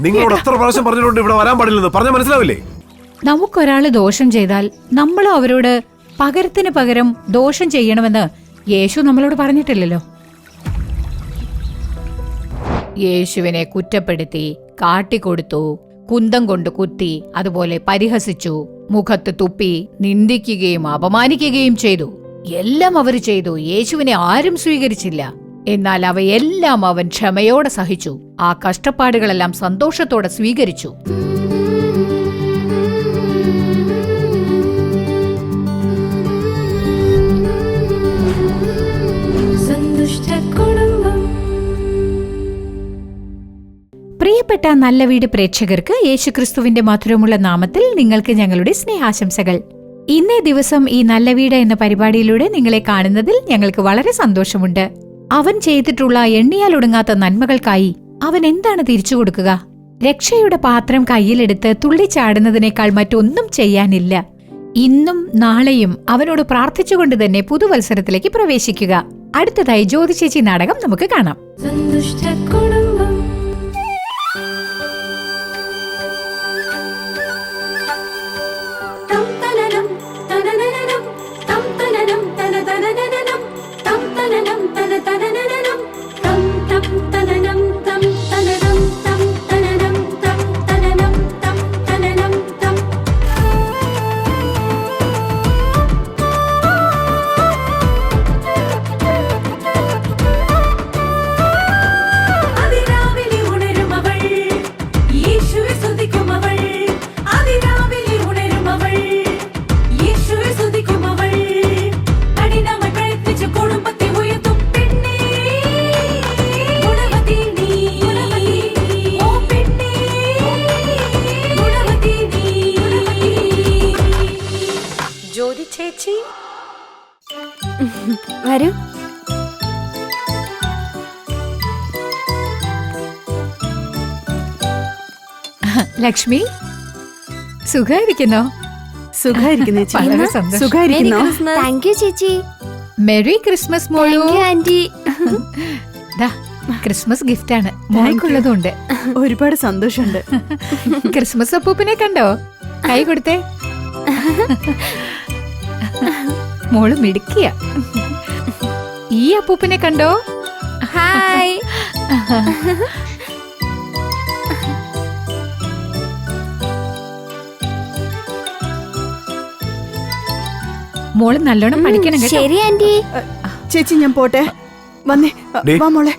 നിങ്ങളോട് എത്ര പ്രാവശ്യം പറഞ്ഞിട്ടുണ്ട് ഇവിടെ വരാൻ പാടില്ലെന്ന് പറഞ്ഞാൽ മനസ്സിലാവില്ലേ? നമുക്കൊരാള് ദോഷം ചെയ്താൽ നമ്മളും അവരോട് പകരത്തിന് പകരം ദോഷം ചെയ്യണമെന്ന് യേശു നമ്മളോട് പറഞ്ഞിട്ടില്ലല്ലോ. യേശുവിനെ കുറ്റപ്പെടുത്തി, കാട്ടിക്കൊടുത്തു, കുന്തം കൊണ്ട് കുത്തി, അതുപോലെ പരിഹസിച്ചു, മുഖത്ത് തുപ്പി, നിന്ദിക്കുകയും അപമാനിക്കുകയും ചെയ്തു. എല്ലാം അവർ ചെയ്തു. യേശുവിനെ ആരും സ്വീകരിച്ചില്ല. എന്നാൽ അവയെല്ലാം അവൻ ക്ഷമയോടെ സഹിച്ചു. ആ കഷ്ടപ്പാടുകളെല്ലാം സന്തോഷത്തോടെ സ്വീകരിച്ചു. പ്രിയപ്പെട്ട നല്ല വീട് പ്രേക്ഷകർക്ക് യേശുക്രിസ്തുവിന്റെ മധുരമുള്ള നാമത്തിൽ നിങ്ങൾക്ക് ഞങ്ങളുടെ സ്നേഹാശംസകൾ. ഇന്നേ ദിവസം ഈ നല്ല വീട് എന്ന പരിപാടിയിലൂടെ നിങ്ങളെ കാണുന്നതിൽ ഞങ്ങൾക്ക് വളരെ സന്തോഷമുണ്ട്. അവൻ ചെയ്തിട്ടുള്ള എണ്ണിയാലൊടുങ്ങാത്ത നന്മകൾക്കായി അവൻ എന്താണ് തിരിച്ചു കൊടുക്കുക? രക്ഷയുടെ പാത്രം കയ്യിലെടുത്ത് തുള്ളിച്ചാടുന്നതിനേക്കാൾ മറ്റൊന്നും ചെയ്യാനില്ല. ഇന്നും നാളെയും അവനോട് പ്രാർത്ഥിച്ചുകൊണ്ട് തന്നെ പുതുവത്സരത്തിലേക്ക് പ്രവേശിക്കുക. അടുത്തതായി ജ്യോതി ചേച്ചി നാടകം നമുക്ക് കാണാം. ചേച്ചി വരൂ. ലക്ഷ്മി, സുഖായിരിക്കുന്നോ? ചേച്ചി. മെറി ക്രിസ്മസ് മോളൂ. ക്രിസ്മസ് ഗിഫ്റ്റ് ആണ്, മോൾക്കുള്ളതുണ്ട്. ഒരുപാട് സന്തോഷമുണ്ട്. ക്രിസ്മസ് അപ്പൂപ്പിനെ കണ്ടോ? കൈ കൊടുത്തേ. മോള് മിടുക്കിയ. ഈ അപ്പൂപ്പിനെ കണ്ടോ? ഹായ്. മോള് നല്ലോണം പഠിക്കണം. ശരി ആന്റി. ചേച്ചി ഞാൻ പോട്ടെ. വന്നേ വാ മോളെ.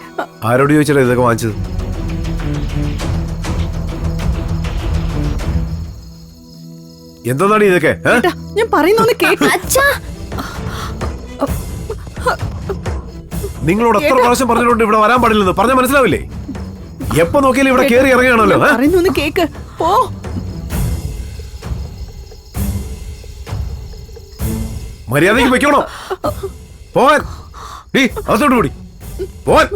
ആരോട് ചോദിച്ചാ ഇതൊക്കെ വാങ്ങിച്ചത്? എന്താണ് ഇതൊക്കെ? ഞാൻ പറയുന്നൊന്ന് കേക്ക്. നിങ്ങളോട് എത്ര പ്രാവശ്യം പറഞ്ഞിട്ടുണ്ട് ഇവിടെ വരാൻ പാടില്ലെന്ന് പറഞ്ഞാൽ മനസ്സിലാവില്ലേ? എപ്പോ നോക്കിയാലും ഇവിടെ കേറി ഇറങ്ങുകയാണല്ലോ. പറയുന്നൊന്ന് കേക്ക്. പോ. മര്യാദയ്ക്ക് വെക്കണോ? പോവാൻ. അതോട്ട് കൂടി പോവാൻ.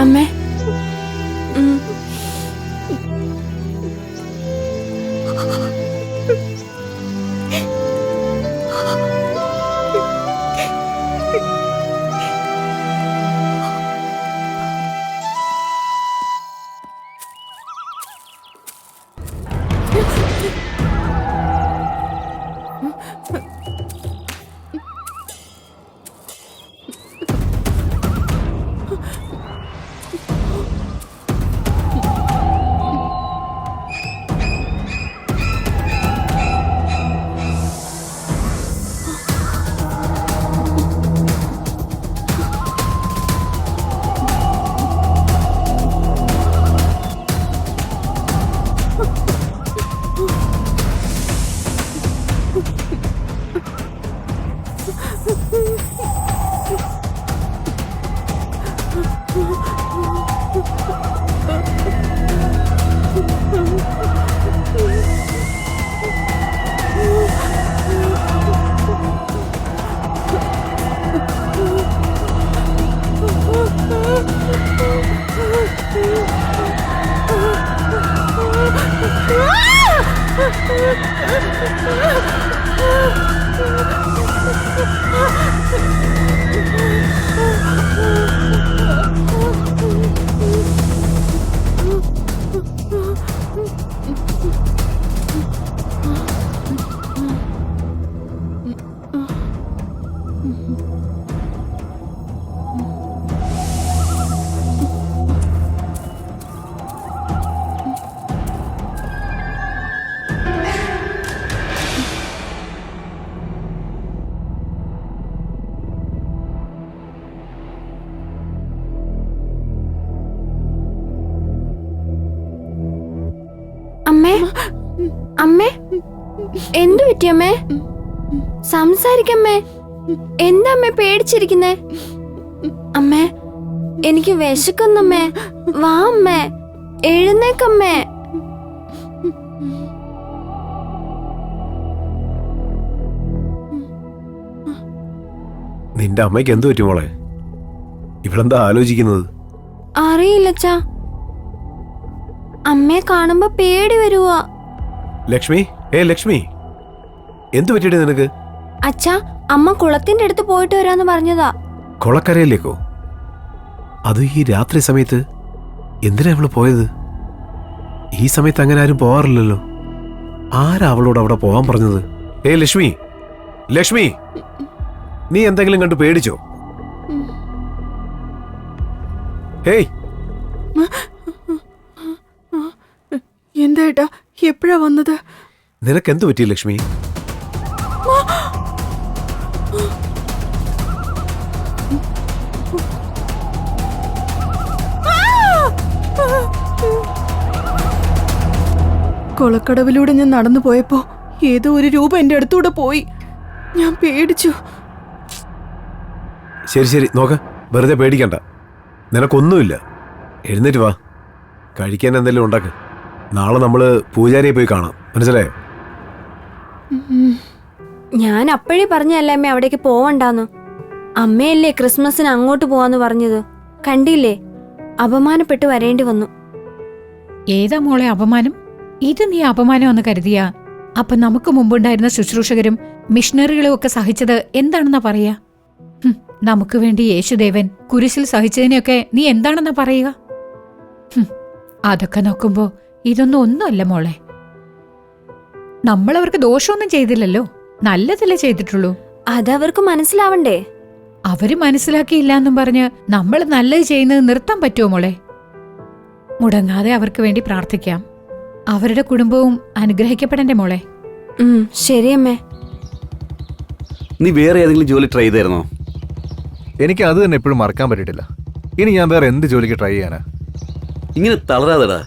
അമ്മേ, അമ്മേ അമ്മേ എന്തു പറ്റി അമ്മേ? സംസാരിക്കമ്മേ. എന്താ അമ്മേ പേടിച്ചിരിക്കുന്നേ? അമ്മേ എനിക്ക് വിശക്കുന്നമ്മേ. വാ അമ്മേ, എഴുന്നേക്കമ്മേ. നിന്റെ അമ്മയ്ക്ക് എന്തു പറ്റി മോളെ? ഇവളെന്താ ആലോചിക്കുന്നത്? അറിയില്ലച്ചാ, അമ്മയെ കാണുമ്പോ പേടി വരുവാ. ലക്ഷ്മി, ലക്ഷ്മി, എന്തു പറ്റിയിട്ട് നിനക്ക്? അച്ഛാ, അമ്മ കുളത്തിന്റെ അടുത്ത് പോയിട്ട് വരാന്ന് പറഞ്ഞതാ. കുളക്കരയിലേക്കോ? അത് ഈ രാത്രി സമയത്ത്? എന്തിനാ അവള് പോയത്? ഈ സമയത്ത് അങ്ങനെ ആരും പോവാറില്ലല്ലോ. ആരാ അവളോട് അവിടെ പോവാൻ പറഞ്ഞത്? ലക്ഷ്മി, ലക്ഷ്മി, നീ എന്തെങ്കിലും കണ്ടു പേടിച്ചോ? ഹേയ്, എന്താ ഏട്ടാ, എപ്പോഴാ വന്നത്? നിനക്കെന്തു പറ്റി ലക്ഷ്മി? കൊളക്കടവിലൂടെ ഞാൻ നടന്നു പോയപ്പോ ഏതോ ഒരു രൂപം എന്റെ അടുത്തൂടെ പോയി. ഞാൻ പേടിച്ചു. ശരി ശരി, നോക്ക, വെറുതെ പേടിക്കണ്ട. നിനക്കൊന്നുമില്ല. എഴുന്നേറ്റ് വാ, കഴിക്കാൻ എന്തെങ്കിലും ഉണ്ടാക്ക്. നാളെ നമ്മള് പൂജാരിയെ പോയി കാണാം, മനസ്സിലായോ? ഞാൻ അപ്പോഴേ പറഞ്ഞല്ലേ അമ്മ അവിടേക്ക് പോവണ്ടാന്ന്. അമ്മയല്ലേ ക്രിസ്മസിന് അങ്ങോട്ട് പോവാന്ന് പറഞ്ഞത്. കണ്ടില്ലേ, അപമാനപ്പെട്ട് വരേണ്ടി വന്നു. ഏതാ മോളെ അപമാനം? ഇത് നീ അപമാനമെന്ന് കരുതിയാ അപ്പൊ നമുക്ക് മുമ്പുണ്ടായിരുന്ന ശുശ്രൂഷകരും മിഷണറികളും ഒക്കെ സഹിച്ചത് എന്താണെന്നാ പറയാ? നമുക്ക് വേണ്ടി യേശുദേവൻ കുരിശിൽ സഹിച്ചതിനെയൊക്കെ നീ എന്താണെന്നാ പറയുക? അതൊക്കെ നോക്കുമ്പോ ഇതൊന്നും ഒന്നുമല്ല മോളെ. നമ്മളവർക്ക് ദോഷമൊന്നും ചെയ്തില്ലല്ലോ, നല്ലതല്ലേ ചെയ്തിട്ടുള്ളൂ. അതവർക്ക് മനസ്സിലാവണ്ടേ? അവര് മനസ്സിലാക്കിയില്ല എന്നും പറഞ്ഞ് നമ്മൾ നല്ലത് ചെയ്യുന്നത് നിർത്താൻ പറ്റുമോ മോളെ? മുടങ്ങാതെ അവർക്ക് വേണ്ടി പ്രാർത്ഥിക്കാം. അവരുടെ കുടുംബവും അനുഗ്രഹിക്കപ്പെടണ്ടേ മോളെ? ശരിയമ്മേ. നീ വേറെ ഏതെങ്കിലും ജോലി ട്രൈ ചെയ്തായിരുന്നോ? എനിക്ക് അത് തന്നെ എപ്പോഴും മറക്കാൻ പറ്റിയിട്ടില്ല. ഇനി ഞാൻ വേറെ എന്ത് ജോലിക്ക് ട്രൈ ചെയ്യാനാ? ഇങ്ങനെ തളരാതെടാ,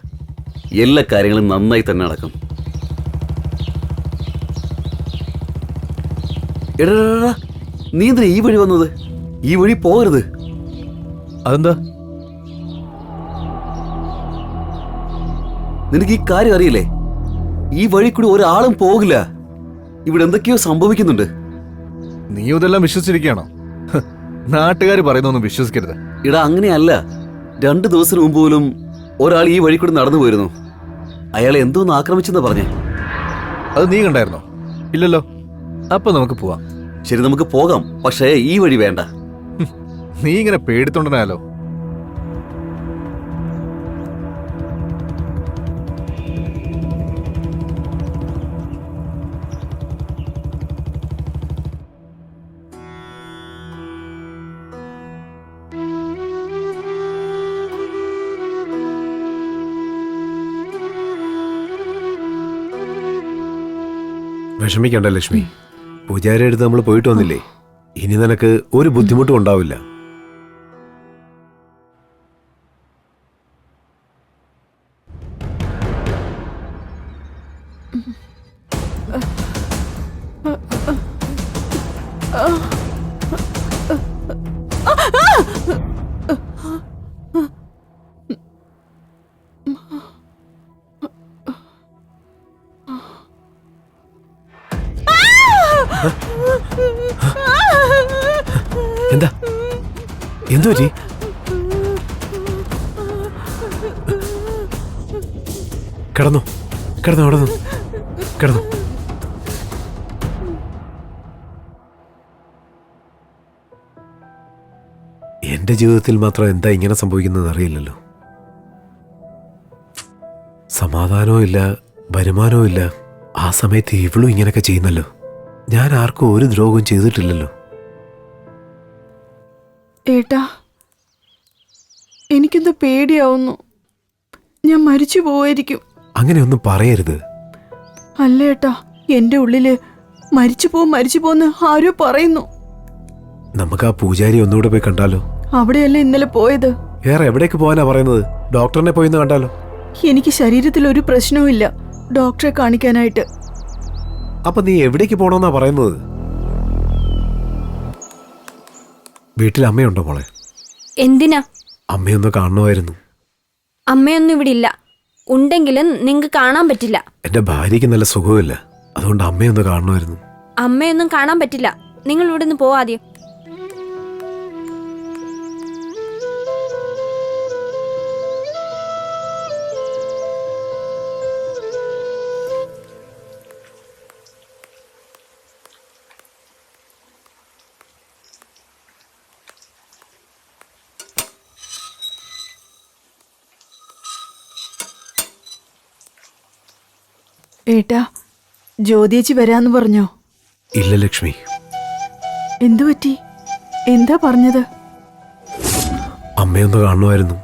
എല്ലാ കാര്യങ്ങളും നന്നായി തന്നെ നടക്കും. എടാ, നീ എന്തിനാ ഈ വഴി വന്നത്? ഈ വഴി പോകരുത്. അതെന്താ? നിനക്ക് ഈ കാര്യം അറിയില്ലേ? ഈ വഴി കൂടി ഒരാളും പോകില്ല. ഇവിടെ എന്തൊക്കെയോ സംഭവിക്കുന്നുണ്ട്. നീ ഇതെല്ലാം വിശ്വസിച്ചിരിക്കുകയാണോ? നാട്ടുകാർ പറയുന്നൊന്നും വിശ്വസിക്കരുത്. ഇടാ, അങ്ങനെയല്ല. 2 ദിവസം മുമ്പ് പോലും ഒരാൾ ഈ വഴി കൂടി നടന്നു പോയിരുന്നു. അയാളെ എന്തോന്ന് ആക്രമിച്ചെന്ന് പറഞ്ഞേ. അത് നീ കണ്ടായിരുന്നോ? ഇല്ലല്ലോ. അപ്പൊ നമുക്ക് പോവാം. ശരി, നമുക്ക് പോകാം. പക്ഷേ ഈ വഴി വേണ്ട. നീ ഇങ്ങനെ പേടിത്തൊണ്ടനാലോ. വിഷമിക്കണ്ട ലക്ഷ്മി, പൂജാരി അടുത്ത് നമ്മൾ പോയിട്ട് വന്നില്ലേ. ഇനി നിനക്ക് ഒരു ബുദ്ധിമുട്ടും ഉണ്ടാവില്ല. എന്താ എന്തു പറ്റി? കിടന്നു കിടന്നു കിടന്നു. കിടന്നു. എന്റെ ജീവിതത്തിൽ മാത്രം എന്താ ഇങ്ങനെ സംഭവിക്കുന്നത് അറിയില്ലല്ലോ. സമാധാനവും ഇല്ല, വരുമാനവും ഇല്ല. ആ സമയത്ത് ഇവളും ഇങ്ങനെയൊക്കെ ചെയ്യുന്നല്ലോ. ഞാൻ ആർക്കും ഒരു ദ്രോഹവും ചെയ്തിട്ടില്ലല്ലോ. ഏട്ടാ, എനിക്കെന്തോ പേടിയാവുന്നു. ഞാൻ മരിച്ചു പോവായിരിക്കും. അങ്ങനെയൊന്നും പറയരുത്. അല്ല ഏട്ടാ, എന്റെ ഉള്ളില് മരിച്ചു പോന്ന് ആരോ പറയുന്നു. നമുക്ക് ആ പൂജാരി ഒന്നുകൂടെ പോയി കണ്ടാലോ? അവിടെയല്ലേ ഇന്നലെ പോയത്. വേറെ എവിടേക്ക് പോകാനാ പറയുന്നത്? ഡോക്ടറിനെ പോയി ഒന്ന് കണ്ടാലോ? എനിക്ക് ശരീരത്തിൽ ഒരു പ്രശ്നവും ഇല്ല ഡോക്ടറെ കാണിക്കാനായിട്ട്. അപ്പൊ നീ എവിടേക്ക് പോകണമെന്നാ പറയുന്നത്? വീട്ടിൽ അമ്മയുണ്ടോ മോളെ? എന്തിനാ? അമ്മയൊന്ന് കാണണമായിരുന്നു. അമ്മയൊന്നും ഇവിടെ ഇല്ല. ഉണ്ടെങ്കിലും നിങ്ങക്ക് കാണാൻ പറ്റില്ല. എന്റെ ഭാര്യയ്ക്ക് നല്ല സുഖമില്ല, അതുകൊണ്ട് അമ്മയൊന്ന് കാണണമായിരുന്നു. അമ്മയൊന്നും കാണാൻ പറ്റില്ല. നിങ്ങൾ ഇവിടെ നിന്ന് പോവാദ്യം. ഏട്ടാ, ജ്യോതിയേച്ചി വരാന്ന് പറഞ്ഞോ? ഇല്ല ലക്ഷ്മി. എന്തു പറ്റി? എന്താ പറഞ്ഞത്? അമ്മയൊന്ന് കാണണമായിരുന്നു.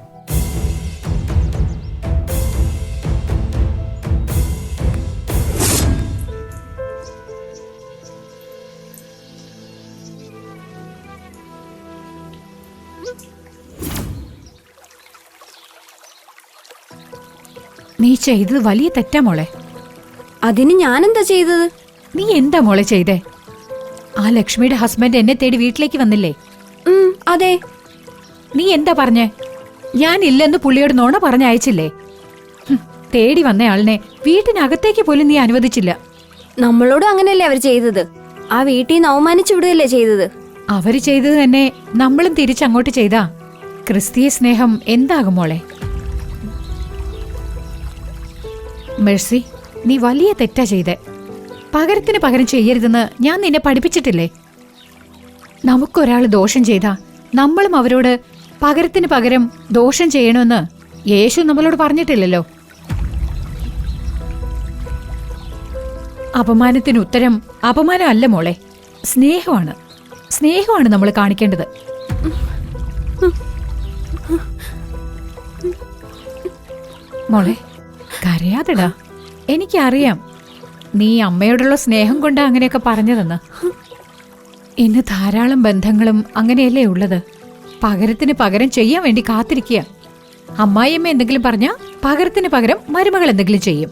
നീ ചെയ്തത് വലിയ തെറ്റാ മോളെ. അതിന് ഞാനെന്താ ചെയ്തത്? നീ എന്താ മോളെ ചെയ്തേ? ആ ലക്ഷ്മിയുടെ ഹസ്ബൻഡ് എന്നെ തേടി വീട്ടിലേക്ക് വന്നില്ലേ? അതെ. നീ എന്താ പറഞ്ഞേ? ഞാൻ ഇല്ലെന്ന് പുള്ളിയോട് നോണ പറഞ്ഞയച്ചില്ലേ? തേടി വന്നയാളിനെ വീട്ടിനകത്തേക്ക് പോലും നീ അനുവദിച്ചില്ല. നമ്മളോടും അങ്ങനെയല്ലേ അവർ ചെയ്തത്? ആ വീട്ടിൽ നിന്ന് അവമാനിച്ചു വിടുകയല്ലേ ചെയ്തത്? അവര് ചെയ്തത് തന്നെ നമ്മളും തിരിച്ചങ്ങോട്ട് ചെയ്താ ക്രിസ്തീയ സ്നേഹം എന്താകും മോളെ? മെഴ്സി, നീ വലിയ തെറ്റാ ചെയ്തേ. പകരത്തിന് പകരം ചെയ്യരുതെന്ന് ഞാൻ നിന്നെ പഠിപ്പിച്ചിട്ടില്ലേ? നമുക്കൊരാൾ ദോഷം ചെയ്താ നമ്മളും അവരോട് പകരത്തിന് പകരം ദോഷം ചെയ്യണമെന്ന് യേശു നമ്മളോട് പറഞ്ഞിട്ടില്ലല്ലോ. അപമാനത്തിന് ഉത്തരം അപമാനമല്ല മോളെ, സ്നേഹമാണ്. സ്നേഹമാണ് നമ്മൾ കാണിക്കേണ്ടത്. മോളെ, കരയാതെടാ. എനിക്കറിയാം നീ അമ്മയോടുള്ള സ്നേഹം കൊണ്ടാ അങ്ങനെയൊക്കെ പറഞ്ഞതെന്ന്. ഇന്ന് ധാരാളം ബന്ധങ്ങളും അങ്ങനെയല്ലേ ഉള്ളത്. പകരത്തിന് പകരം ചെയ്യാൻ വേണ്ടി കാത്തിരിക്കുക. അമ്മായിയമ്മ എന്തെങ്കിലും പറഞ്ഞാ പകരത്തിന് പകരം മരുമകൾ എന്തെങ്കിലും ചെയ്യും.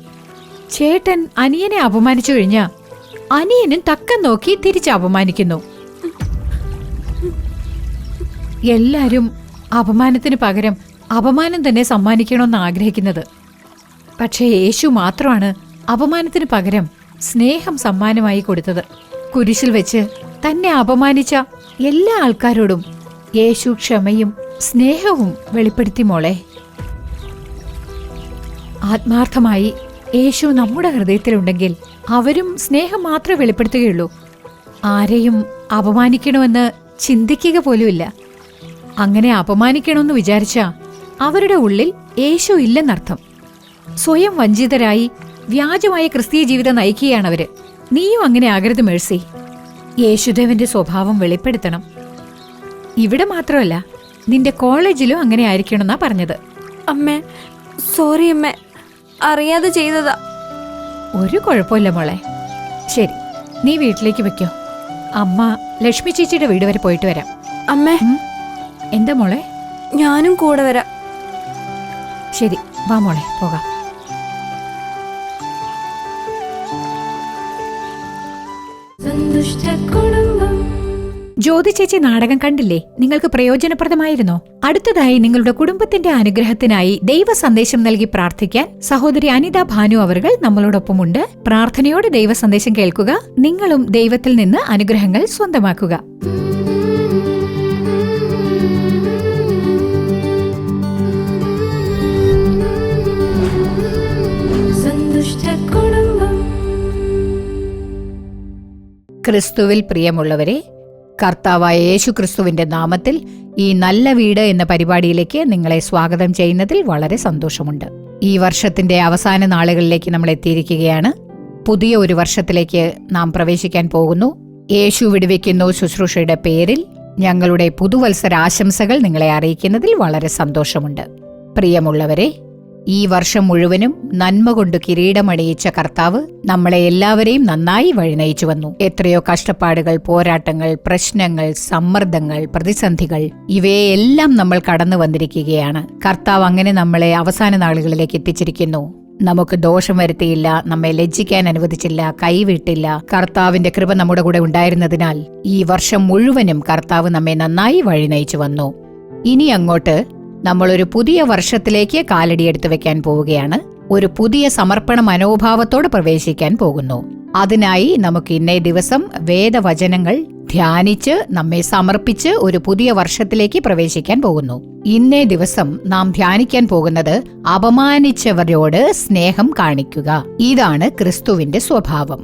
ചേട്ടൻ അനിയനെ അപമാനിച്ചു കഴിഞ്ഞാ അനിയനും തക്കം നോക്കി തിരിച്ച് അപമാനിക്കുന്നു. എല്ലാരും അപമാനത്തിന് പകരം അപമാനം തന്നെ സമ്മാനിക്കണമെന്ന് ആഗ്രഹിക്കുന്നത്. പക്ഷേ യേശു മാത്രമാണ് അപമാനത്തിന് പകരം സ്നേഹം സമ്മാനമായി കൊടുത്തത്. കുരിശിൽ വെച്ച് തന്നെ അപമാനിച്ച എല്ലാ ആൾക്കാരോടും യേശു ക്ഷമയും സ്നേഹവും വെളിപ്പെടുത്തി മോളെ. ആത്മാർത്ഥമായി യേശു നമ്മുടെ ഹൃദയത്തിലുണ്ടെങ്കിൽ അവരും സ്നേഹം മാത്രമേ വെളിപ്പെടുത്തുകയുള്ളൂ. ആരെയും അപമാനിക്കണമെന്ന് ചിന്തിക്കുക പോലുമില്ല. അങ്ങനെ അപമാനിക്കണമെന്ന് വിചാരിച്ചാ അവരുടെ ഉള്ളിൽ യേശു ഇല്ലെന്നർത്ഥം. സ്വയം വഞ്ചിതരായി വ്യാജമായ ക്രിസ്തീയ ജീവിതം നയിക്കുകയാണവര്. നീയും അങ്ങനെ ആകരുത് മേഴ്സി. യേശുദേവന്റെ സ്വഭാവം വെളിപ്പെടുത്തണം. ഇവിടെ മാത്രമല്ല, നിന്റെ കോളേജിലും അങ്ങനെ ആയിരിക്കണമെന്നാ പറഞ്ഞത്. അമ്മേ, സോറി അമ്മേ, അറിയാതെ ചെയ്തതാ. ഒരു കുഴപ്പമില്ല മോളെ. ശരി, നീ വീട്ടിലേക്ക് വെക്കോ. അമ്മ ലക്ഷ്മി ചേച്ചിയുടെ വീട് വരെ പോയിട്ട് വരാം. അമ്മേ, എന്താ മോളെ? ഞാനും കൂടെ വരാം. ശരി, വാ മോളെ, പോകാം. ജ്യോതി ചേച്ചി നാടകം കണ്ടില്ലേ? നിങ്ങൾക്ക് പ്രയോജനപ്രദമായിരുന്നോ? അടുത്തതായി നിങ്ങളുടെ കുടുംബത്തിന്റെ അനുഗ്രഹത്തിനായി ദൈവ സന്ദേശം നൽകി പ്രാർത്ഥിക്കാൻ സഹോദരി അനിത ഭാനു അവർകൾ നമ്മളോടൊപ്പമുണ്ട്. പ്രാർത്ഥനയോടെ ദൈവ സന്ദേശം കേൾക്കുക. നിങ്ങളും ദൈവത്തിൽ നിന്ന് അനുഗ്രഹങ്ങൾ സ്വന്തമാക്കുക. ക്രിസ്തുവിൽ പ്രിയമുള്ളവരെ, കർത്താവായ യേശു ക്രിസ്തുവിന്റെ നാമത്തിൽ ഈ നല്ല വീട് എന്ന പരിപാടിയിലേക്ക് നിങ്ങളെ സ്വാഗതം ചെയ്യുന്നതിൽ വളരെ സന്തോഷമുണ്ട്. ഈ വർഷത്തിന്റെ അവസാന നാളുകളിലേക്ക് നമ്മൾ എത്തിയിരിക്കുകയാണ്. പുതിയ ഒരു വർഷത്തിലേക്ക് നാം പ്രവേശിക്കാൻ പോകുന്നു. യേശു വിടുവിക്കുന്നു ശുശ്രൂഷയുടെ പേരിൽ ഞങ്ങളുടെ പുതുവത്സരാശംസകൾ നിങ്ങളെ അറിയിക്കുന്നതിൽ വളരെ സന്തോഷമുണ്ട്. പ്രിയമുള്ളവരെ, ഈ വർഷം മുഴുവനും നന്മ കൊണ്ട് കിരീടമണിയിച്ച കർത്താവ് നമ്മളെ എല്ലാവരെയും നന്നായി വഴിനയിച്ചു വന്നു. എത്രയോ കഷ്ടപ്പാടുകൾ, പോരാട്ടങ്ങൾ, പ്രശ്നങ്ങൾ, സമ്മർദ്ദങ്ങൾ, പ്രതിസന്ധികൾ ഇവയെല്ലാം നമ്മൾ കടന്നു വന്നിരിക്കുകയാണ്. കർത്താവ് അങ്ങനെ നമ്മളെ അവസാന നാളുകളിലേക്ക് എത്തിച്ചിരിക്കുന്നു. നമുക്ക് ദോഷം വരുത്തിയില്ല, നമ്മെ ലജ്ജിക്കാൻ അനുവദിച്ചില്ല, കൈവിട്ടില്ല. കർത്താവിന്റെ കൃപ നമ്മുടെ കൂടെ ഉണ്ടായിരുന്നതിനാൽ ഈ വർഷം മുഴുവനും കർത്താവ് നമ്മെ നന്നായി വഴിനയിച്ചു വന്നു. ഇനി അങ്ങോട്ട് നമ്മളൊരു പുതിയ വർഷത്തിലേക്ക് കാലടിയെടുത്ത് വെക്കാൻ പോവുകയാണ്. ഒരു പുതിയ സമർപ്പണ മനോഭാവത്തോടെ പ്രവേശിക്കാൻ പോകുന്നു. അതിനായി നമുക്ക് ഇന്നേ ദിവസം വേദവചനങ്ങൾ ധ്യാനിച്ച് നമ്മെ സമർപ്പിച്ച് ഒരു പുതിയ വർഷത്തിലേക്ക് പ്രവേശിക്കാൻ പോകുന്നു. ഇന്നേ ദിവസം നാം ധ്യാനിക്കാൻ പോകുന്നത് അപമാനിച്ചവരോട് സ്നേഹം കാണിക്കുക. ഇതാണ് ക്രിസ്തുവിന്റെ സ്വഭാവം.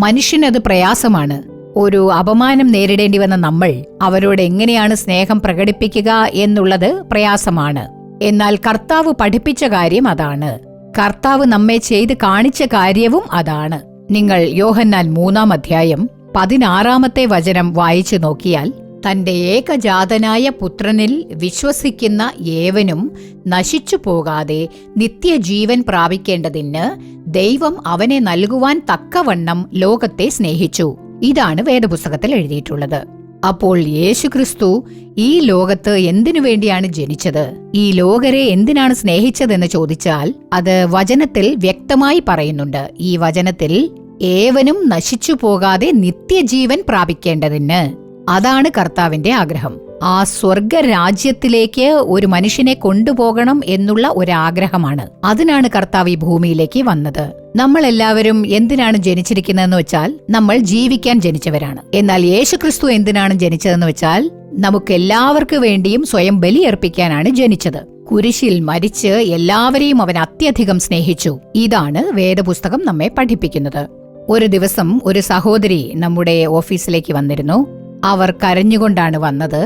മനുഷ്യനത് പ്രയാസമാണ്. ഒരു അപമാനം നേരിടേണ്ടി വന്ന നമ്മൾ അവരോട് എങ്ങനെയാണ് സ്നേഹം പ്രകടിപ്പിക്കുക എന്നുള്ളത് പ്രയാസമാണ്. എന്നാൽ കർത്താവ് പഠിപ്പിച്ച കാര്യം അതാണ്. കർത്താവ് നമ്മെ ചെയ്ത് കാണിച്ച കാര്യവും അതാണ്. നിങ്ങൾ യോഹന്നാൻ 3-ാം അധ്യായം 16-ാമത്തെ വചനം വായിച്ചു നോക്കിയാൽ, തന്റെ ഏകജാതനായ പുത്രനിൽ വിശ്വസിക്കുന്ന ഏവനും നശിച്ചു പോകാതെ നിത്യജീവൻ പ്രാപിക്കേണ്ടതിന് ദൈവം അവനെ നൽകുവാൻ തക്കവണ്ണം ലോകത്തെ സ്നേഹിച്ചു. ഇതാണ് വേദപുസ്തകത്തിൽ എഴുതിയിട്ടുള്ളത്. അപ്പോൾ യേശുക്രിസ്തു ഈ ലോകത്ത് എന്തിനു വേണ്ടിയാണ് ജനിച്ചത്, ഈ ലോകരെ എന്തിനാണ് സ്നേഹിച്ചതെന്ന് ചോദിച്ചാൽ അത് വചനത്തിൽ വ്യക്തമായി പറയുന്നുണ്ട്. ഈ വചനത്തിൽ ഏവനും നശിച്ചു പോകാതെ നിത്യജീവൻ പ്രാപിക്കേണ്ടതിന്. അതാണ് കർത്താവിന്റെ ആഗ്രഹം. ആ സ്വർഗരാജ്യത്തിലേക്ക് ഒരു മനുഷ്യനെ കൊണ്ടുപോകണം എന്നുള്ള ഒരാഗ്രഹമാണ്. അതിനാണ് കർത്താവ് ഈ ഭൂമിയിലേക്ക് വന്നത്. നമ്മൾ എല്ലാവരും എന്തിനാണ് ജനിച്ചിരിക്കുന്നതെന്ന് വെച്ചാൽ നമ്മൾ ജീവിക്കാൻ ജനിച്ചവരാണ്. എന്നാൽ യേശുക്രിസ്തു എന്തിനാണ് ജനിച്ചതെന്ന് വെച്ചാൽ നമുക്കെല്ലാവർക്കു വേണ്ടിയും സ്വയം ബലിയർപ്പിക്കാനാണ് ജനിച്ചത്. കുരിശിൽ മരിച്ച് എല്ലാവരെയും അവൻ അത്യധികം സ്നേഹിച്ചു. ഇതാണ് വേദപുസ്തകം നമ്മെ പഠിപ്പിക്കുന്നത്. ഒരു ദിവസം ഒരു സഹോദരി നമ്മുടെ ഓഫീസിലേക്ക് വന്നിരുന്നു. അവർ കരഞ്ഞുകൊണ്ടാണ് വന്നത്.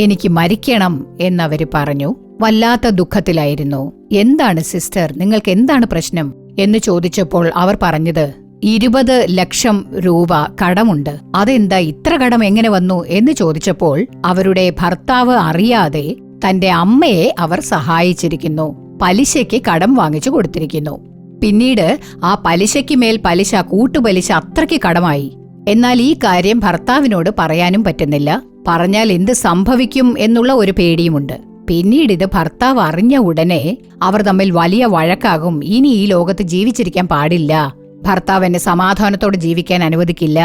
എനിക്ക് മരിക്കണം എന്നവര് പറഞ്ഞു. വല്ലാത്ത ദുഃഖത്തിലായിരുന്നു. എന്താണ് സിസ്റ്റർ, നിങ്ങൾക്ക് എന്താണ് പ്രശ്നം എന്ന് ചോദിച്ചപ്പോൾ അവർ പറഞ്ഞത് 20 ലക്ഷം രൂപ കടമുണ്ട്. അതെന്താ ഇത്ര കടം എങ്ങനെ വന്നു എന്ന് ചോദിച്ചപ്പോൾ അവരുടെ ഭർത്താവ് അറിയാതെ തന്റെ അമ്മയെ അവർ സഹായിച്ചിരിക്കുന്നു. പലിശയ്ക്ക് കടം വാങ്ങിച്ചു കൊടുത്തിരിക്കുന്നു. പിന്നീട് ആ പലിശയ്ക്ക് മേൽ പലിശ, കൂട്ടുപലിശ അത്രയ്ക്ക് കടമായി. എന്നാൽ ഈ കാര്യം ഭർത്താവിനോട് പറയാനും പറ്റുന്നില്ല. പറഞ്ഞാൽ എന്ത് സംഭവിക്കും എന്നുള്ള ഒരു പേടിയുമുണ്ട്. പിന്നീട് ഇത് ഭർത്താവ് അറിഞ്ഞ ഉടനെ അവർ തമ്മിൽ വലിയ വഴക്കാകും. ഇനി ഈ ലോകത്ത് ജീവിച്ചിരിക്കാൻ പാടില്ല, ഭർത്താവ് എന്നെ സമാധാനത്തോടെ ജീവിക്കാൻ അനുവദിക്കില്ല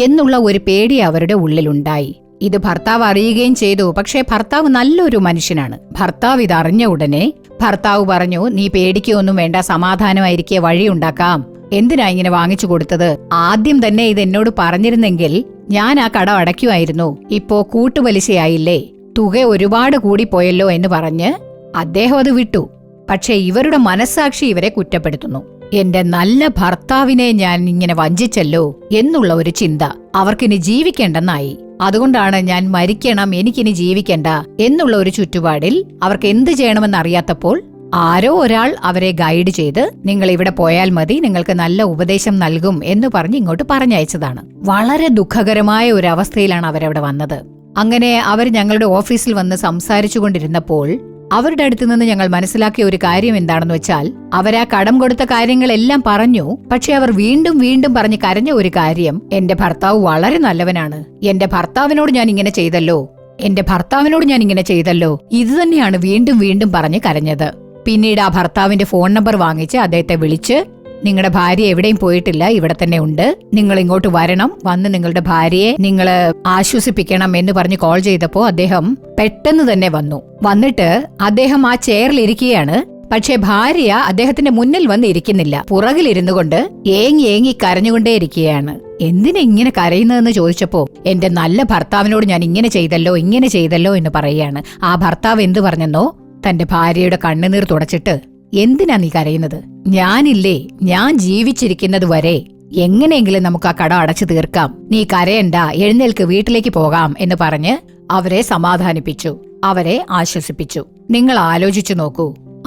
എന്നുള്ള ഒരു പേടി അവരുടെ ഉള്ളിലുണ്ടായി. ഇത് ഭർത്താവ് അറിയുകയും ചെയ്തു. പക്ഷേ ഭർത്താവ് നല്ലൊരു മനുഷ്യനാണ്. ഭർത്താവ് ഇത് അറിഞ്ഞ ഉടനെ ഭർത്താവ് പറഞ്ഞു, നീ പേടിക്കൊന്നും വേണ്ട, സമാധാനമായിരിക്കെ വഴിയുണ്ടാക്കാം. എന്തിനാ ഇങ്ങനെ വാങ്ങിച്ചു കൊടുത്തത്? ആദ്യം തന്നെ ഇത് എന്നോട് പറഞ്ഞിരുന്നെങ്കിൽ ഞാൻ ആ കടം അടയ്ക്കുമായിരുന്നു. ഇപ്പോ കൂട്ടുപലിശയായില്ലേ, തുക ഒരുപാട് കൂടിപ്പോയല്ലോ എന്ന് പറഞ്ഞ് അദ്ദേഹം അത് വിട്ടു. പക്ഷെ ഇവരുടെ മനസ്സാക്ഷി ഇവരെ കുറ്റപ്പെടുത്തുന്നു. എന്റെ നല്ല ഭർത്താവിനെ ഞാൻ ഇങ്ങനെ വഞ്ചിച്ചല്ലോ എന്നുള്ള ഒരു ചിന്ത അവർക്കിനി ജീവിക്കേണ്ടെന്നായി. അതുകൊണ്ടാണ് ഞാൻ മരിക്കണം, എനിക്കിനി ജീവിക്കണ്ട എന്നുള്ള ഒരു ചുറ്റുപാടിൽ അവർക്ക് എന്ത് ചെയ്യണമെന്ന് അറിയാത്തപ്പോൾ ആരോ ഒരാൾ അവരെ ഗൈഡ് ചെയ്ത് നിങ്ങൾ ഇവിടെ പോയാൽ മതി, നിങ്ങൾക്ക് നല്ല ഉപദേശം നൽകും എന്ന് പറഞ്ഞ് ഇങ്ങോട്ട് പറഞ്ഞയച്ചതാണ്. വളരെ ദുഃഖകരമായ ഒരു അവസ്ഥയിലാണ് അവരവിടെ വന്നത്. അങ്ങനെ അവർ ഞങ്ങളുടെ ഓഫീസിൽ വന്ന് സംസാരിച്ചു കൊണ്ടിരുന്നപ്പോൾ അവരുടെ അടുത്ത് നിന്ന് ഞങ്ങൾ മനസ്സിലാക്കിയ ഒരു കാര്യം എന്താണെന്ന് വെച്ചാൽ, അവരാ കടം കൊടുത്ത കാര്യങ്ങളെല്ലാം പറഞ്ഞു. പക്ഷെ അവർ വീണ്ടും വീണ്ടും പറഞ്ഞ് കരഞ്ഞ ഒരു കാര്യം, എന്റെ ഭർത്താവ് വളരെ നല്ലവനാണ്, എന്റെ ഭർത്താവിനോട് ഞാൻ ഇങ്ങനെ ചെയ്തല്ലോ, എന്റെ ഭർത്താവിനോട് ഞാൻ ഇങ്ങനെ ചെയ്തല്ലോ. ഇത് തന്നെയാണ് വീണ്ടും വീണ്ടും പറഞ്ഞ് കരഞ്ഞത്. പിന്നീട് ആ ഭർത്താവിന്റെ ഫോൺ നമ്പർ വാങ്ങിച്ച് അദ്ദേഹത്തെ വിളിച്ച്, നിങ്ങളുടെ ഭാര്യ എവിടെയും പോയിട്ടില്ല, ഇവിടെ തന്നെ ഉണ്ട്, നിങ്ങൾ ഇങ്ങോട്ട് വരണം, വന്ന് നിങ്ങളുടെ ഭാര്യയെ നിങ്ങൾ ആശ്വസിപ്പിക്കണം എന്ന് പറഞ്ഞ് കോൾ ചെയ്തപ്പോ അദ്ദേഹം പെട്ടെന്ന് തന്നെ വന്നു. വന്നിട്ട് അദ്ദേഹം ആ ചെയറിൽ ഇരിക്കുകയാണ്. പക്ഷെ ഭാര്യ അദ്ദേഹത്തിന്റെ മുന്നിൽ വന്ന് ഇരിക്കുന്നില്ല. പുറകിലിരുന്നു കൊണ്ട് ഏങ്ങി ഏങ്ങി കരഞ്ഞുകൊണ്ടേയിരിക്കുകയാണ്. എന്തിനാ ഇങ്ങനെ കരയുന്നതെന്ന് ചോദിച്ചപ്പോ എന്റെ നല്ല ഭർത്താവിനോട് ഞാൻ ഇങ്ങനെ ചെയ്തല്ലോ എന്ന് പറയുകയാണ്. ആ ഭർത്താവ് എന്തു പറഞ്ഞെന്നോ, തന്റെ ഭാര്യയുടെ കണ്ണുനീർ തുടച്ചിട്ട്, എന്തിനാ നീ കരയുന്നത്? ഞാനില്ലേ, ഞാൻ ജീവിച്ചിരിക്കുന്നത് വരെ എങ്ങനെയെങ്കിലും നമുക്ക് ആ കടം അടച്ചു തീർക്കാം, നീ കരയണ്ട, എഴുന്നേൽക്ക്, വീട്ടിലേക്ക് പോകാം എന്ന് പറഞ്ഞ് അവരെ സമാധാനിപ്പിച്ചു, അവരെ ആശ്വസിപ്പിച്ചു. നിങ്ങൾ ആലോചിച്ചു നോക്കൂ,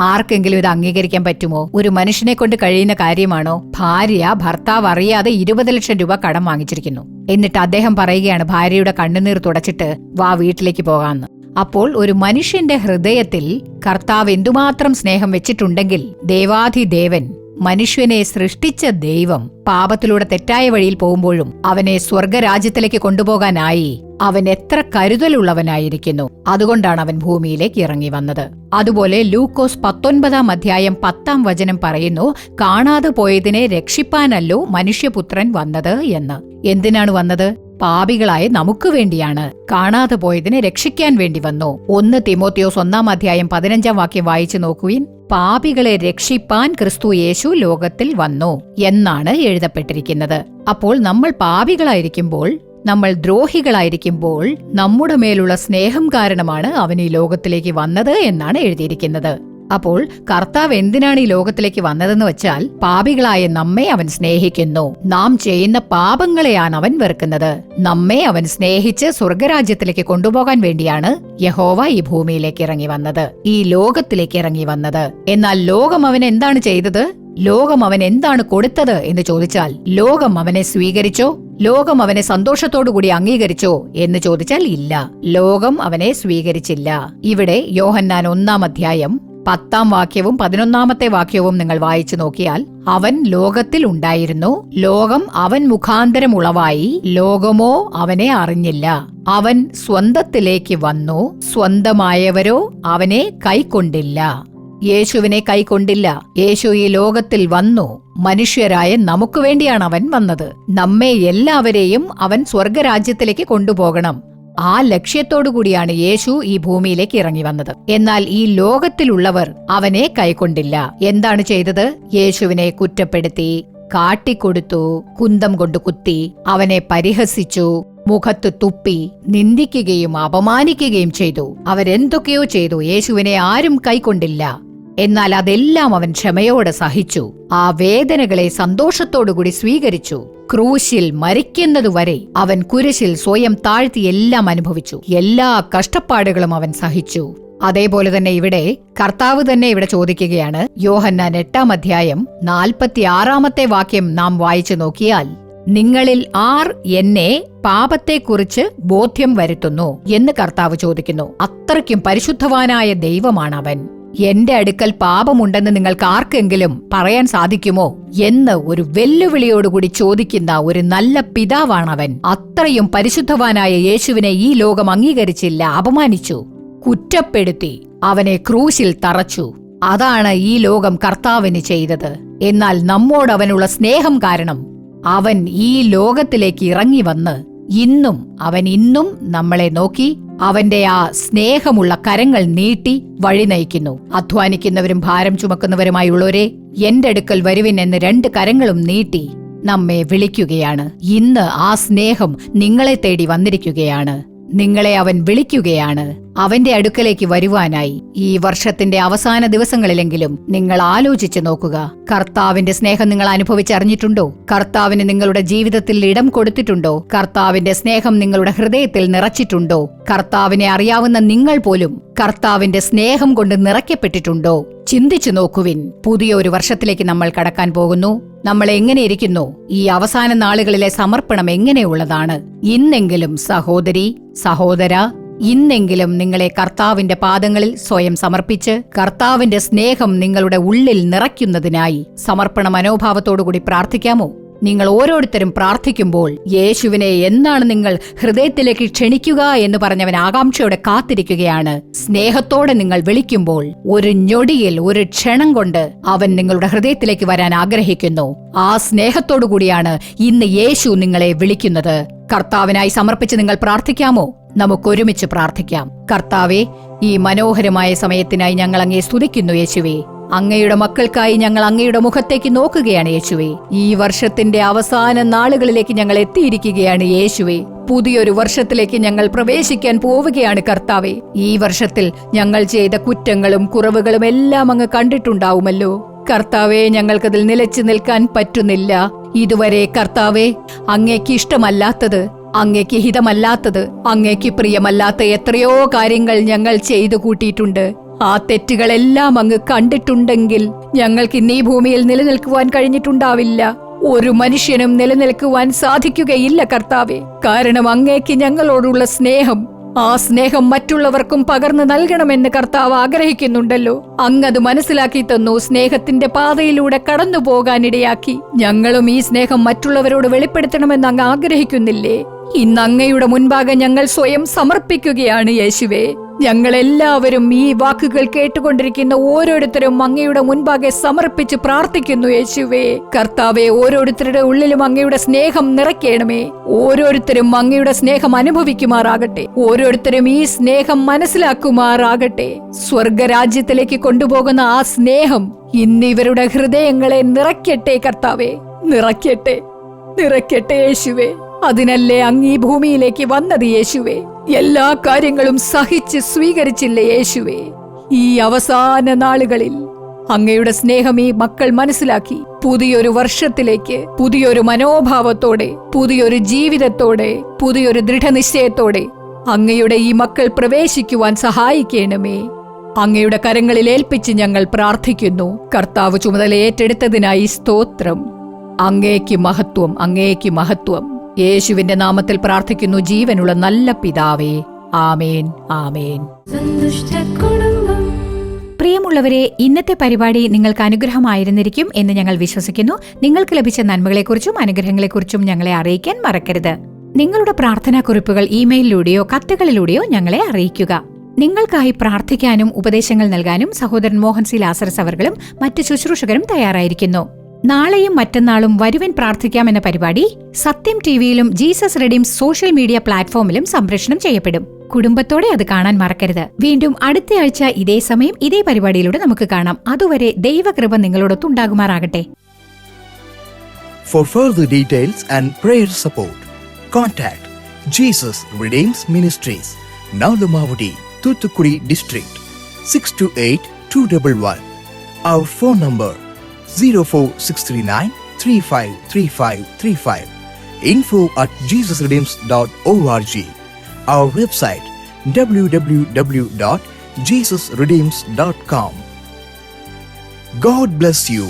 ആർക്കെങ്കിലും ഇത് അംഗീകരിക്കാൻ പറ്റുമോ? ഒരു മനുഷ്യനെ കൊണ്ട് കഴിയുന്ന കാര്യമാണോ? ഭാര്യ ഭർത്താവ് അറിയാതെ 20 ലക്ഷം രൂപ കടം വാങ്ങിച്ചിരിക്കുന്നു. എന്നിട്ട് അദ്ദേഹം പറയുകയാണ് ഭാര്യയുടെ കണ്ണുനീർ തുടച്ചിട്ട് വാ വീട്ടിലേക്ക് പോകാമെന്ന്. അപ്പോൾ ഒരു മനുഷ്യന്റെ ഹൃദയത്തിൽ കർത്താവ് എന്തുമാത്രം സ്നേഹം വെച്ചിട്ടുണ്ടെങ്കിൽ, ദേവാധിദേവൻ മനുഷ്യനെ സൃഷ്ടിച്ച ദൈവം പാപത്തിലൂടെ തെറ്റായ വഴിയിൽ പോകുമ്പോഴും അവനെ സ്വർഗരാജ്യത്തിലേക്ക് കൊണ്ടുപോകാനായി അവൻ എത്ര കരുതലുള്ളവനായിരിക്കുന്നു. അതുകൊണ്ടാണ് അവൻ ഭൂമിയിലേക്ക് ഇറങ്ങി വന്നത്. അതുപോലെ ലൂക്കോസ് 19-ാം അധ്യായം 10-ാം വചനം പറയുന്നു, കാണാതെ പോയതിനെ രക്ഷിപ്പാനല്ലോ മനുഷ്യപുത്രൻ വന്നത് എന്ന്. എന്തിനാണ് വന്നത്? പാപികളായ നമുക്ക് വേണ്ടിയാണ്. കാണാതെ പോയതിനെ രക്ഷിക്കാൻ വേണ്ടി വന്നു. 1 തിമോത്തിയോസ് 1-ാം അധ്യായം 15-ാം വാക്യം വായിച്ചു നോക്കുവിൻ. പാപികളെ രക്ഷിപ്പാൻ ക്രിസ്തു യേശു ലോകത്തിൽ വന്നു എന്നാണ് എഴുതപ്പെട്ടിരിക്കുന്നത്. അപ്പോൾ നമ്മൾ പാപികളായിരിക്കുമ്പോൾ, നമ്മൾ ദ്രോഹികളായിരിക്കുമ്പോൾ നമ്മുടെ മേലുള്ള സ്നേഹം കാരണമാണ് അവൻ ഈ ലോകത്തിലേക്ക് വന്നത് എന്നാണ് എഴുതിയിരിക്കുന്നത്. അപ്പോൾ കർത്താവ് എന്തിനാണ് ഈ ലോകത്തിലേക്ക് വന്നതെന്ന് വെച്ചാൽ, പാപികളായ നമ്മെ അവൻ സ്നേഹിക്കുന്നു. നാം ചെയ്യുന്ന പാപങ്ങളെയാണ് അവൻ വെറുക്കുന്നത്. നമ്മെ അവൻ സ്നേഹിച്ച് സ്വർഗരാജ്യത്തിലേക്ക് കൊണ്ടുപോകാൻ വേണ്ടിയാണ് യഹോവ ഈ ഭൂമിയിലേക്ക് ഇറങ്ങി വന്നത്, ഈ ലോകത്തിലേക്ക് ഇറങ്ങി വന്നത്. എന്നാൽ ലോകം അവൻ എന്താണ് ചെയ്തത്? ലോകം അവൻ എന്താണ് കൊടുത്തത് എന്ന് ചോദിച്ചാൽ, ലോകം അവനെ സ്വീകരിച്ചോ? ലോകം അവനെ സന്തോഷത്തോടുകൂടി അംഗീകരിച്ചോ എന്ന് ചോദിച്ചാൽ ഇല്ല, ലോകം അവനെ സ്വീകരിച്ചില്ല. ഇവിടെ യോഹന്നാൻ 1-ാം അധ്യായം 10-ാം വാക്യവും 11-ാമത്തെ വാക്യവും നിങ്ങൾ വായിച്ചു നോക്കിയാൽ, അവൻ ലോകത്തിൽ ഉണ്ടായിരുന്നു, ലോകം അവൻ മുഖാന്തരം ഉളവായി, ലോകമോ അവനെ അറിഞ്ഞില്ല. അവൻ സ്വന്തത്തിലേക്ക് വന്നു, സ്വന്തമായവരോ അവനെ കൈക്കൊണ്ടില്ല. യേശുവിനെ കൈക്കൊണ്ടില്ല. യേശു ഈ ലോകത്തിൽ വന്നു, മനുഷ്യരായ നമുക്ക് വേണ്ടിയാണ് അവൻ വന്നത്. നമ്മെ എല്ലാവരെയും അവൻ സ്വർഗരാജ്യത്തിലേക്ക് കൊണ്ടുപോകണം. ആ ലക്ഷ്യത്തോടുകൂടിയാണ് യേശു ഈ ഭൂമിയിലേക്ക് ഇറങ്ങി വന്നത്. എന്നാൽ ഈ ലോകത്തിലുള്ളവർ അവനെ കൈക്കൊണ്ടില്ല. എന്താണ് ചെയ്തത്? യേശുവിനെ കുറ്റപ്പെടുത്തി, കാട്ടിക്കൊടുത്തു, കുന്തം കൊണ്ട് കുത്തി, അവനെ പരിഹസിച്ചു, മുഖത്ത് തുപ്പി, നിന്ദിക്കുകയും അപമാനിക്കുകയും ചെയ്തു. അവരെന്തൊക്കെയോ ചെയ്തു. യേശുവിനെ ആരും കൈക്കൊണ്ടില്ല. എന്നാൽ അതെല്ലാം അവൻ ക്ഷമയോടെ സഹിച്ചു. ആ വേദനകളെ സന്തോഷത്തോടുകൂടി സ്വീകരിച്ചു. ക്രൂശിൽ മരിക്കുന്നതുവരെ അവൻ കുരിശിൽ സ്വയം താഴ്ത്തി എല്ലാം അനുഭവിച്ചു. എല്ലാ കഷ്ടപ്പാടുകളും അവൻ സഹിച്ചു. അതേപോലെ തന്നെ ഇവിടെ കർത്താവ് തന്നെ ഇവിടെ ചോദിക്കുകയാണ്. യോഹന്നാൻ 8-ാം അധ്യായം 46-ാമത്തെ വാക്യം നാം വായിച്ചു നോക്കിയാൽ, നിങ്ങളിൽ ആർ എന്നെ പാപത്തെക്കുറിച്ച് ബോധ്യം വരുത്തുന്നു എന്ന് കർത്താവ് ചോദിക്കുന്നു. അത്രയ്ക്കും പരിശുദ്ധവാനായ ദൈവമാണ് അവൻ. എന്റെ അടുക്കൽ പാപമുണ്ടെന്ന് നിങ്ങൾക്ക് ആർക്കെങ്കിലും പറയാൻ സാധിക്കുമോ എന്ന് ഒരു വെല്ലുവിളിയോടുകൂടി ചോദിക്കുന്ന ഒരു നല്ല പിതാവാണവൻ. അത്രയും പരിശുദ്ധവാനായ യേശുവിനെ ഈ ലോകം അംഗീകരിച്ചില്ല, അപമാനിച്ചു, കുറ്റപ്പെടുത്തി, അവനെ ക്രൂശിൽ തറച്ചു. അതാണ് ഈ ലോകം കർത്താവിന് ചെയ്തത്. എന്നാൽ നമ്മോട് അവനുള്ള സ്നേഹം കാരണം അവൻ ഈ ലോകത്തിലേക്ക് ഇറങ്ങി വന്ന് ഇന്നും നമ്മളെ നോക്കി അവന്റെ ആ സ്നേഹമുള്ള കരങ്ങൾ നീട്ടി വഴി നയിക്കുന്നു. അധ്വാനിക്കുന്നവരും ഭാരം ചുമക്കുന്നവരുമായുള്ളവരെ എന്റെ അടുക്കൽ വരുവിൻ എന്ന് 2 കരങ്ങളും നീട്ടി നമ്മെ വിളിക്കുകയാണ്. ഇന്ന് ആ സ്നേഹം നിങ്ങളെ തേടി വന്നിരിക്കുകയാണ്. നിങ്ങളെ അവൻ വിളിക്കുകയാണ് അവന്റെ അടുക്കലേക്ക് വരുവാനായി. ഈ വർഷത്തിന്റെ അവസാന ദിവസങ്ങളിലെങ്കിലും നിങ്ങൾ ആലോചിച്ചു നോക്കുക. കർത്താവിന്റെ സ്നേഹം നിങ്ങൾ അനുഭവിച്ചറിഞ്ഞിട്ടുണ്ടോ? കർത്താവിന് നിങ്ങളുടെ ജീവിതത്തിൽ ഇടം കൊടുത്തിട്ടുണ്ടോ? കർത്താവിന്റെ സ്നേഹം നിങ്ങളുടെ ഹൃദയത്തിൽ നിറച്ചിട്ടുണ്ടോ? കർത്താവിനെ അറിയാവുന്ന നിങ്ങൾ പോലും കർത്താവിന്റെ സ്നേഹം കൊണ്ട് നിറയ്ക്കപ്പെട്ടിട്ടുണ്ടോ? ചിന്തിച്ചു നോക്കുവിൻ. പുതിയ ഒരു വർഷത്തിലേക്ക് നമ്മൾ കടക്കാൻ പോകുന്നു. നമ്മൾ എങ്ങനെയിരിക്കുന്നു? ഈ അവസാന നാളുകളിലെ സമർപ്പണം എങ്ങനെയുള്ളതാണ്? ഇന്നെങ്കിലും സഹോദരി, സഹോദര, ഇന്നെങ്കിലും നിങ്ങളെ കർത്താവിന്റെ പാദങ്ങളിൽ സ്വയം സമർപ്പിച്ച് കർത്താവിന്റെ സ്നേഹം നിങ്ങളുടെ ഉള്ളിൽ നിറയ്ക്കുന്നതിനായി സമർപ്പണ മനോഭാവത്തോടുകൂടി പ്രാർത്ഥിക്കാമോ? നിങ്ങൾ ഓരോരുത്തരും പ്രാർത്ഥിക്കുമ്പോൾ യേശുവിനെ എന്നാണ് നിങ്ങൾ ഹൃദയത്തിലേക്ക് ക്ഷണിക്കുക എന്ന് പറഞ്ഞവൻ ആകാംക്ഷയോടെ കാത്തിരിക്കുകയാണ്. സ്നേഹത്തോടെ നിങ്ങൾ വിളിക്കുമ്പോൾ ഒരു ഞൊടിയിൽ, ഒരു ക്ഷണം കൊണ്ട് അവൻ നിങ്ങളുടെ ഹൃദയത്തിലേക്ക് വരാൻ ആഗ്രഹിക്കുന്നു. ആ സ്നേഹത്തോടുകൂടിയാണ് ഇന്ന് യേശു നിങ്ങളെ വിളിക്കുന്നത്. കർത്താവിനായി സമർപ്പിച്ച് നിങ്ങൾ പ്രാർത്ഥിക്കാമോ? നമുക്കൊരുമിച്ച് പ്രാർത്ഥിക്കാം. കർത്താവേ, ഈ മനോഹരമായ സമയത്തിനായി ഞങ്ങൾ അങ്ങയെ സ്തുതിക്കുന്നു യേശുവേ. അങ്ങയുടെ മക്കൾക്കായി ഞങ്ങൾ അങ്ങയുടെ മുഖത്തേക്ക് നോക്കുകയാണ് യേശുവേ. ഈ വർഷത്തിന്റെ അവസാന നാളുകളിലേക്ക് ഞങ്ങൾ എത്തിയിരിക്കുകയാണ് യേശുവേ. പുതിയൊരു വർഷത്തിലേക്ക് ഞങ്ങൾ പ്രവേശിക്കാൻ പോവുകയാണ് കർത്താവേ. ഈ വർഷത്തിൽ ഞങ്ങൾ ചെയ്ത കുറ്റങ്ങളും കുറവുകളും എല്ലാം അങ്ങ് കണ്ടിട്ടുണ്ടാവുമല്ലോ കർത്താവേ. ഞങ്ങൾക്കതിൽ നിലച്ചു നിൽക്കാൻ പറ്റുന്നില്ല. ഇതുവരെ കർത്താവെ, അങ്ങേക്ക് ഇഷ്ടമല്ലാത്തത്, അങ്ങേക്ക് ഹിതമല്ലാത്തത്, അങ്ങേക്ക് പ്രിയമല്ലാത്ത എത്രയോ കാര്യങ്ങൾ ഞങ്ങൾ ചെയ്തു കൂട്ടിയിട്ടുണ്ട്. ആ തെറ്റുകളെല്ലാം അങ്ങ് കണ്ടിട്ടുണ്ടെങ്കിൽ ഞങ്ങൾക്ക് ഇന്ന് ഈ ഭൂമിയിൽ നിലനിൽക്കുവാൻ കഴിഞ്ഞിട്ടുണ്ടാവില്ല. ഒരു മനുഷ്യനും നിലനിൽക്കുവാൻ സാധിക്കുകയില്ല കർത്താവെ. കാരണം അങ്ങേക്ക് ഞങ്ങളോടുള്ള സ്നേഹം, ആ സ്നേഹം മറ്റുള്ളവർക്കും പകർന്നു നൽകണമെന്ന് കർത്താവ് ആഗ്രഹിക്കുന്നുണ്ടല്ലോ. അങ്ങത് മനസ്സിലാക്കി തന്നു. സ്നേഹത്തിന്റെ പാതയിലൂടെ കടന്നു പോകാനിടയാക്കി. ഞങ്ങളും ഈ സ്നേഹം മറ്റുള്ളവരോട് വെളിപ്പെടുത്തണമെന്ന് അങ്ങ് ആഗ്രഹിക്കുന്നില്ലേ? ഇന്ന് അങ്ങയുടെ മുൻപാകെ ഞങ്ങൾ സ്വയം സമർപ്പിക്കുകയാണ് യേശുവേ. ഞങ്ങളെല്ലാവരും ഈ വാക്കുകൾ കേട്ടുകൊണ്ടിരിക്കുന്ന ഓരോരുത്തരും അങ്ങയുടെ മുൻപാകെ സമർപ്പിച്ച് പ്രാർത്ഥിക്കുന്നു യേശുവേ. കർത്താവെ, ഓരോരുത്തരുടെ ഉള്ളിലും അങ്ങയുടെ സ്നേഹം നിറയ്ക്കണമേ. ഓരോരുത്തരും അങ്ങയുടെ സ്നേഹം അനുഭവിക്കുമാറാകട്ടെ. ഓരോരുത്തരും ഈ സ്നേഹം മനസ്സിലാക്കുമാറാകട്ടെ. സ്വർഗരാജ്യത്തിലേക്ക് കൊണ്ടുപോകുന്ന ആ സ്നേഹം ഇന്ന് ഇവരുടെ ഹൃദയങ്ങളെ നിറയ്ക്കട്ടെ കർത്താവെ. നിറയ്ക്കട്ടെ, നിറയ്ക്കട്ടെ യേശുവേ. അതിനല്ലേ അങ്ങ് ഈ ഭൂമിയിലേക്ക് വന്നത് യേശുവേ. എല്ലാ കാര്യങ്ങളും സഹിച്ച് സ്വീകരിച്ചില്ലേ യേശുവേ. ഈ അവസാന നാളുകളിൽ അങ്ങയുടെ സ്നേഹം ഈ മക്കൾ മനസ്സിലാക്കി പുതിയൊരു വർഷത്തിലേക്ക് പുതിയൊരു മനോഭാവത്തോടെ, പുതിയൊരു ജീവിതത്തോടെ, പുതിയൊരു ദൃഢനിശ്ചയത്തോടെ അങ്ങയുടെ ഈ മക്കൾ പ്രവേശിക്കുവാൻ സഹായിക്കണമേ. അങ്ങയുടെ കരങ്ങളിൽ ഏൽപ്പിച്ച് ഞങ്ങൾ പ്രാർത്ഥിക്കുന്നു. കർത്താവ് ചുമതല ഏറ്റെടുത്തതിനായി സ്തോത്രം. അങ്ങേക്ക് മഹത്വം, അങ്ങേക്ക് മഹത്വം. യേശുവിന്റെ നാമത്തിൽ പ്രാർത്ഥിക്കുന്നു ജീവനുള്ള നല്ല പിതാവേ. ആമേൻ, ആമേൻ. പ്രിയമുള്ളവരെ, ഇന്നത്തെ പരിപാടി നിങ്ങൾക്ക് അനുഗ്രഹമായിരുന്നിരിക്കും എന്ന് ഞങ്ങൾ വിശ്വസിക്കുന്നു. നിങ്ങൾക്ക് ലഭിച്ച നന്മകളെക്കുറിച്ചും അനുഗ്രഹങ്ങളെക്കുറിച്ചും ഞങ്ങളെ അറിയിക്കാൻ മറക്കരുത്. നിങ്ങളുടെ പ്രാർത്ഥനാക്കുറിപ്പുകൾ ഇമെയിലിലൂടെയോ കത്തുകളിലൂടെയോ ഞങ്ങളെ അറിയിക്കുക. നിങ്ങൾക്കായി പ്രാർത്ഥിക്കാനും ഉപദേശങ്ങൾ നൽകാനും സഹോദരൻ മോഹൻ സി ലാസറസ് അവർകളും മറ്റു ശുശ്രൂഷകരും തയ്യാറായിരിക്കുന്നു. നാളെയും മറ്റന്നാളും വരുവൻ പ്രാർത്ഥിക്കാം എന്ന പരിപാടി സത്യം ടിവിയിലും ജീസസ് റെഡീംസ് സോഷ്യൽ മീഡിയ പ്ലാറ്റ്ഫോമിലും സംപ്രേഷണം ചെയ്യപ്പെടും. കുടുംബത്തോടെ അത് കാണാൻ മറക്കരുത്. വീണ്ടും അടുത്തയാഴ്ച ഇതേ സമയം ഇതേ പരിപാടിയിലൂടെ നമുക്ക് കാണാം. അതുവരെ ദൈവകൃപ നിങ്ങളോടൊത്തുണ്ടാകുമാറാകട്ടെ. For further details and prayer support, contact Jesus Redeems Ministries, Nalumavudi, Thuthukudi District, 628-211. Our phone number 04639 353535. info@jesusredeems.org. Our website www.jesusredeems.com. God bless you.